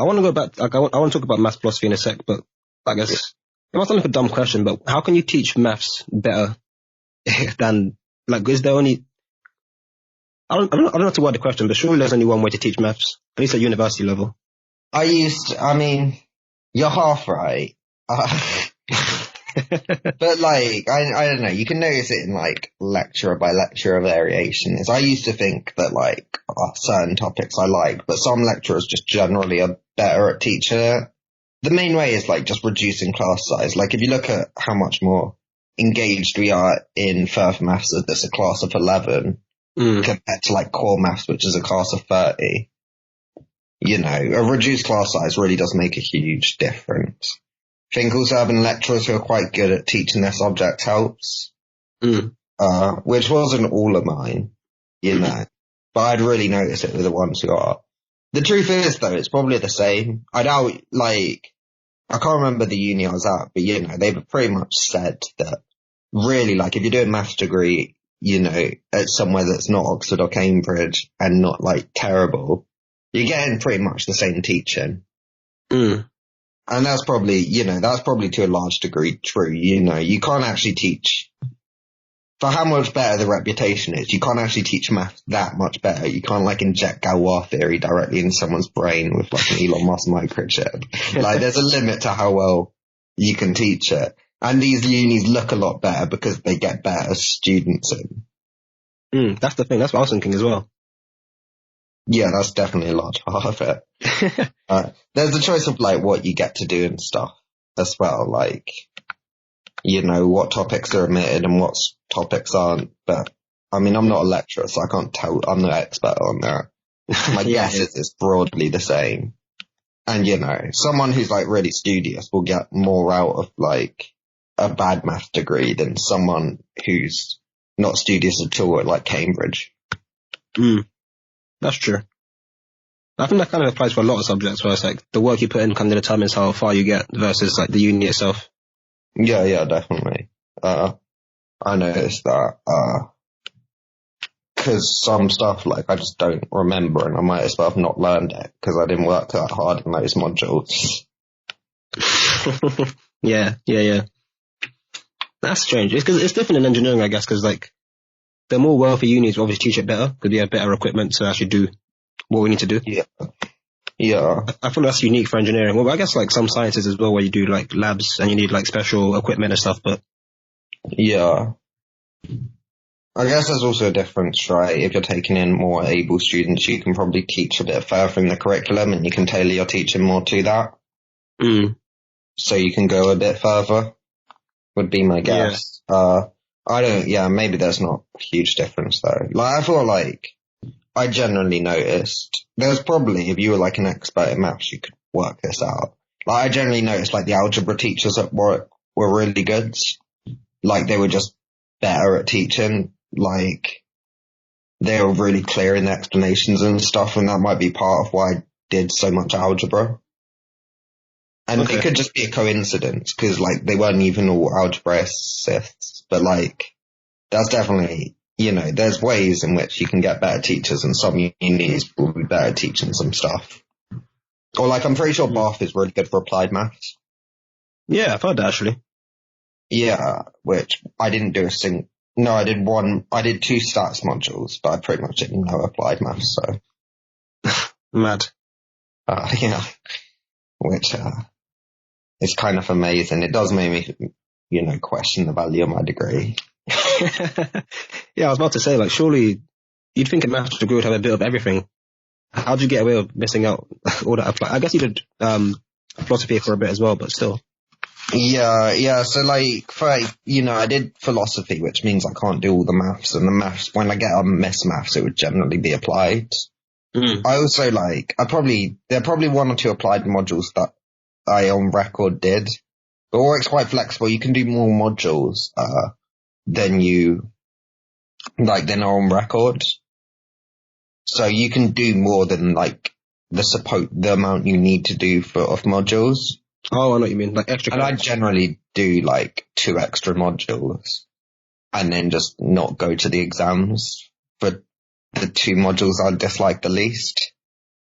I want to go back, like, I want to talk about maths philosophy in a sec, but I guess it must sound like a dumb question, but how can you teach maths better than, like, is there only, I don't know how to word the question, but surely there's only one way to teach maths, at least at university level. I mean, you're half right. But like, I don't know, you can notice it in like lecturer by lecturer variations. I used to think that like certain topics I liked, but some lecturers just generally are better at teaching it. The main way is like just reducing class size. Like if you look at how much more engaged we are in further maths as this a class of 11 compared to like core maths, which is a class of 30. You know, a reduced class size really does make a huge difference. I think also having lecturers who are quite good at teaching their subjects helps, which wasn't all of mine, you know, but I'd really notice it with the ones who are. The truth is, though, it's probably the same. I doubt, like, I can't remember the uni I was at, but, you know, they've pretty much said that really, like, if you're doing a maths degree, you know, at somewhere that's not Oxford or Cambridge and not, like, terrible, you're getting pretty much the same teaching. And that's probably, you know, that's probably to a large degree true. You know, you can't actually teach, for how much better the reputation is, you can't actually teach math that much better. You can't like inject Galois theory directly into someone's brain with like an Elon Musk microchip. Like there's a limit to how well you can teach it. And these unis look a lot better because they get better students in. That's the thing. That's what I was thinking as well. Yeah, that's definitely a large part of it. There's the choice of like what you get to do and stuff as well. Like, you know, what topics are admitted and what topics aren't. But I mean, I'm not a lecturer, so I can't tell. I'm no expert on that. My guess is it's broadly the same. And, you know, someone who's like really studious will get more out of like a bad math degree than someone who's not studious at all at like Cambridge. That's true. I think that kind of applies for a lot of subjects where it's like the work you put in kind of determines how far you get versus like the uni itself. Yeah, definitely. I noticed that, cause some stuff like I just don't remember and I might as well have not learned it because I didn't work that hard in those modules. Yeah. That's strange. It's because it's different in engineering, I guess, because like the more wealthy unis will obviously teach it better because we have better equipment to actually do what we need to do. Yeah. I feel that's unique for engineering. Well, I guess like some sciences as well where you do like labs and you need like special equipment and stuff, but. Yeah. I guess there's also a difference, right? If you're taking in more able students, you can probably teach a bit further in the curriculum and you can tailor your teaching more to that. So you can go a bit further, would be my guess. Maybe there's not a huge difference though. Like, I feel like I generally noticed there's probably, if you were like an expert in maths, you could work this out. Like, I generally noticed like the algebra teachers at work were really good. Like, they were just better at teaching. Like, they were really clear in the explanations and stuff, and that might be part of why I did so much algebra. And it could just be a coincidence, because, like, they weren't even all algebraicists, but, like, that's definitely, you know, there's ways in which you can get better teachers, and some unis will be better at teaching some stuff. Or, like, I'm pretty sure Bath is really good for applied maths. Yeah, I've heard that, actually. Yeah, which I didn't do I did 2 stats modules, but I pretty much didn't know applied maths, so. Mad. Yeah. Which, is kind of amazing. It does make me, you know, question the value of my degree. Yeah, I was about to say, like, surely you'd think a maths degree would have a bit of everything. How'd you get away with missing out all that? I guess you did philosophy for a bit as well, but still. Yeah. So, like, you know, I did philosophy, which means I can't do all the maths. And the maths, when I get a miss maths, it would generally be applied. I also, like, there are probably 1 or 2 applied modules that I on record did. But work's quite flexible. You can do more modules than are on record. So you can do more than, like, the amount you need to do of modules. Oh, I know what you mean, like extra. And I generally do like 2 extra modules and then just not go to the exams for the 2 modules I dislike the least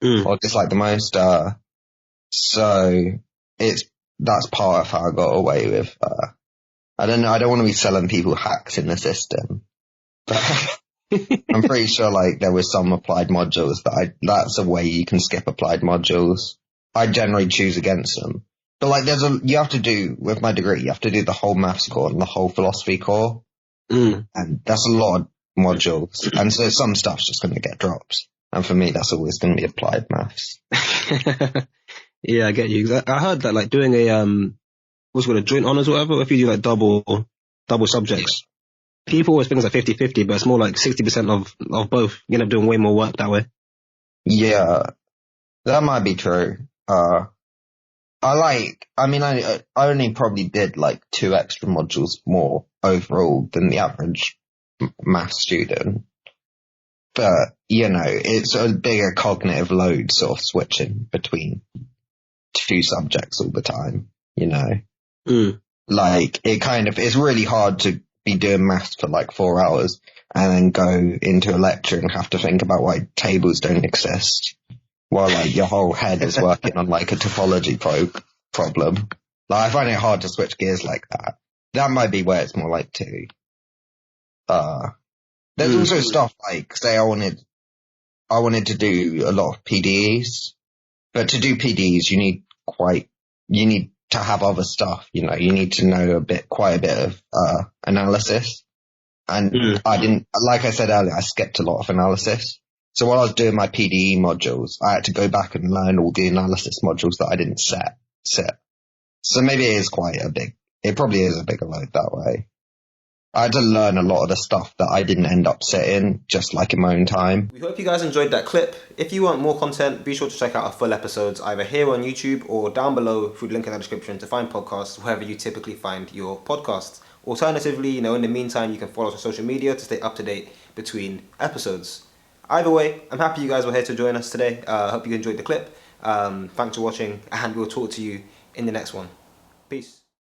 or dislike the most. So that's part of how I got away with, I don't know, I don't want to be selling people hacks in the system, but I'm pretty sure like there was some applied modules that's a way you can skip applied modules. I generally choose against them. But like you have to do, with my degree, you have to do the whole maths core and the whole philosophy core. And that's a lot of modules. And so some stuff's just going to get dropped. And for me, that's always going to be applied maths. Yeah, I get you. I heard that like doing what's it called, a joint honours or whatever, if you do like double subjects, people always think it's like 50-50, but it's more like 60% of both. You end up doing way more work that way. Yeah, that might be true. I only probably did like 2 extra modules more overall than the average math student. But, it's a bigger cognitive load sort of switching between 2 subjects all the time, Like, it's really hard to be doing maths for like 4 hours and then go into a lecture and have to think about why tables don't exist while like your whole head is working on like a topology problem. Like, I find it hard to switch gears like that. That might be where it's more like to. There's also stuff like, say I wanted to do a lot of PDEs, but to do PDEs you need to have other stuff, you need to know quite a bit of analysis. And I didn't, like I said earlier, I skipped a lot of analysis. So while I was doing my PDE modules, I had to go back and learn all the analysis modules that I didn't set. So maybe it probably is a bigger load that way. I had to learn a lot of the stuff that I didn't end up setting, just like in my own time. We hope you guys enjoyed that clip. If you want more content, be sure to check out our full episodes either here on YouTube or down below through the link in the description to find podcasts wherever you typically find your podcasts. Alternatively, in the meantime, you can follow us on social media to stay up to date between episodes. Either way, I'm happy you guys were here to join us today. I hope you enjoyed the clip. Thanks for watching, and we'll talk to you in the next one. Peace.